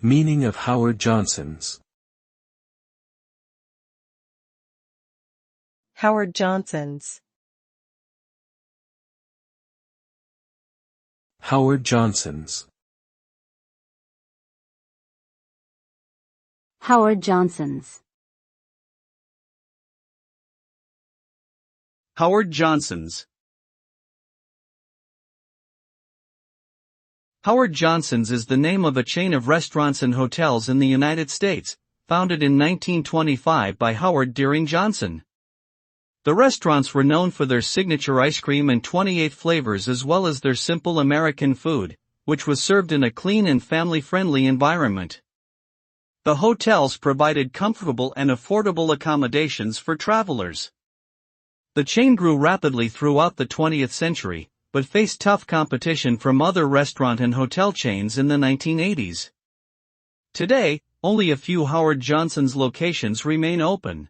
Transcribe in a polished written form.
Meaning of Howard Johnson's. Howard Johnson's. Howard Johnson's. Howard Johnson's. Howard Johnson's. Howard Johnson's is the name of a chain of restaurants and hotels in the United States, founded in 1925 by Howard Deering Johnson. The restaurants were known for their signature ice cream and 28 flavors as well as their simple American food, which was served in a clean and family-friendly environment. The hotels provided comfortable and affordable accommodations for travelers. The chain grew rapidly throughout the 20th century, but faced tough competition from other restaurant and hotel chains in the 1980s. Today, only a few Howard Johnson's locations remain open.